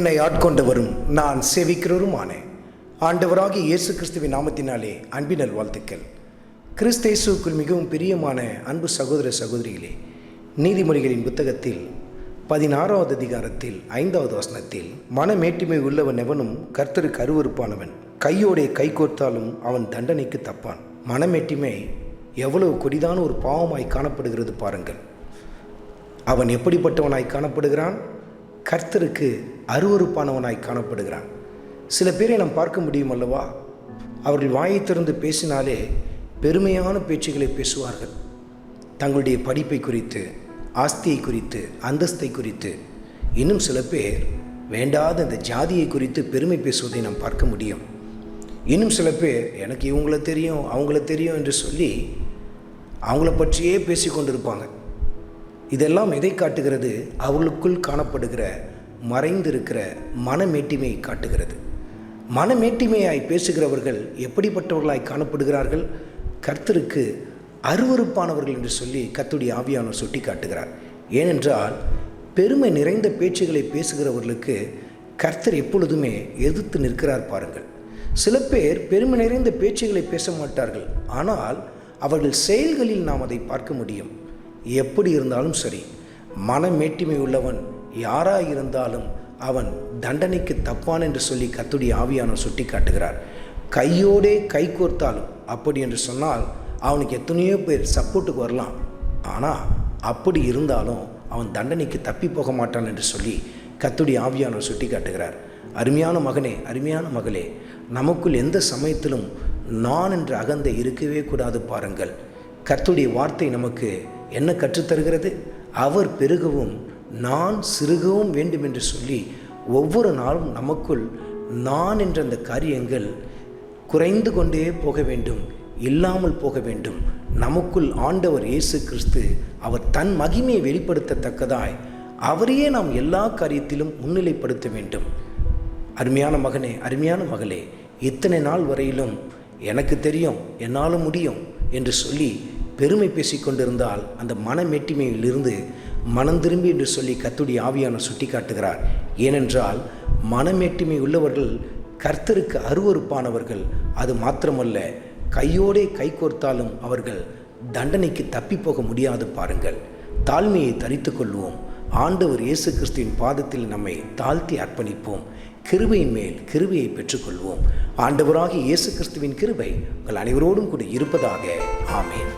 என்னை ஆட்கொண்டவரும் நான் சேவிக்கிறவருமான ஆண்டவராகிய இயேசு கிறிஸ்துவின் நாமத்தினாலே அன்பின் நல்வாழ்த்துக்கள். கிறிஸ்தேசுக்குள் மிகவும் பிரியமான அன்பு சகோதர சகோதரிகளே, நீதிமொழிகளின் புத்தகத்தில் 16வது அதிகாரத்தில் 5வது வசனத்தில், மனமேட்டிமை உள்ளவன் எவனும் கர்த்தருக்கு அருவருப்பானவன், கையோடே கை கோர்த்தாலும் அவன் தண்டனைக்கு தப்பான். மனமேட்டிமை எவ்வளவு கொடிதான ஒரு பாவமாய் காணப்படுகிறது பாருங்கள். அவன் எப்படிப்பட்டவனாய் காணப்படுகிறான்? கர்த்தருக்கு அருவருப்பானவனாய் காணப்படுகிறான். சில பேரை நாம் பார்க்க முடியும் அல்லவா? அவர்கள் வாயை திறந்து பேசினாலே பெருமையான பேச்சுகளை பேசுவார்கள். தங்களுடைய படிப்பை குறித்து, ஆஸ்தியை குறித்து, அந்தஸ்தை குறித்து, இன்னும் சில பேர் வேண்டாத இந்த ஜாதியை குறித்து பெருமை பேசுவதை நாம் பார்க்க முடியும். இன்னும் சில பேர் எனக்கு இவங்கள தெரியும் அவங்கள தெரியும் என்று சொல்லி அவங்கள பற்றியே பேசி கொண்டிருப்பாங்க. இதெல்லாம் எதை காட்டுகிறது? அவர்களுக்குள் காணப்படுகிற மறைந்திருக்கிற மனமேட்டிமையை காட்டுகிறது. மனமேட்டிமையாய் பேசுகிறவர்கள் எப்படிப்பட்டவர்களாய் காணப்படுகிறார்கள்? கர்த்தருக்கு அருவருப்பானவர்கள் என்று சொல்லி கர்த்தருடைய ஆவியானவர் சுட்டி காட்டுகிறார். ஏனென்றால் பெருமை நிறைந்த பேச்சுகளை பேசுகிறவர்களுக்கு கர்த்தர் எப்பொழுதுமே எதிர்த்து நிற்கிறார் பாருங்கள். சில பேர் பெருமை நிறைந்த பேச்சுகளை பேச மாட்டார்கள், ஆனால் அவர்கள் செயல்களில் நாம் அதை பார்க்க முடியும். எப்படி இருந்தாலும் சரி, மனமேட்டிமை உள்ளவன் யாராக இருந்தாலும் அவன் தண்டனைக்கு தப்பான் என்று சொல்லி கர்த்தருடைய ஆவியானவர் சுட்டி காட்டுகிறார். கையோடே கை கோர்த்தாலும், அப்படி என்று சொன்னால் அவனுக்கு எத்தனையோ பேர் சப்போர்ட்டுக்கு வரலாம், ஆனால் அப்படி இருந்தாலும் அவன் தண்டனைக்கு தப்பி போக மாட்டான் என்று சொல்லி கர்த்தருடைய ஆவியானவர் சுட்டி காட்டுகிறார். அருமையான மகனே, அருமையான மகளே, நமக்குள் எந்த சமயத்திலும் நான் என்ற அகந்தை இருக்கவே கூடாது பாருங்கள். கர்த்தருடைய வார்த்தை நமக்கு என்ன கற்றுத்தருகிறது? அவர் பெருகவும் நான் சிறுகவும் வேண்டும் என்று சொல்லி ஒவ்வொரு நாளும் நமக்குள் நான் என்ற அந்த காரியங்கள் குறைந்து கொண்டே போக வேண்டும், இல்லாமல் போக வேண்டும். நமக்குள் ஆண்டவர் இயேசு கிறிஸ்து அவர் தன் மகிமையை வெளிப்படுத்தத்தக்கதாய் அவரையே நாம் எல்லா காரியத்திலும் முன்னிலைப்படுத்த வேண்டும். அருமையான மகனே, அருமையான மகளே, இத்தனை நாள் வரையிலும் எனக்கு தெரியும், என்னால் முடியும் என்று சொல்லி பெருமை பேசிக்கொண்டிருந்தால் அந்த மனமேட்டிமையிலிருந்து மனம் திரும்பி என்று சொல்லி கர்த்தருடைய ஆவியானவர் சுட்டி காட்டுகிறார். ஏனென்றால் மனமேட்டிமை உள்ளவர்கள் கர்த்தருக்கு அருவருப்பானவர்கள். அது மாத்திரமல்ல, கையோடே கை கோர்த்தாலும் அவர்கள் தண்டனைக்கு தப்பி போக முடியாது பாருங்கள். தாழ்மையை தரித்து கொள்வோம். ஆண்டவர் இயேசு கிறிஸ்துவின் பாதத்தில் நம்மை தாழ்த்தி அர்ப்பணிப்போம். கிருபையின் மேல் கிருபையை பெற்றுக்கொள்வோம். ஆண்டவராகிய இயேசு கிறிஸ்துவின் கிருபை உங்கள் அனைவரோடும் கூட இருப்பதாக. ஆமென்.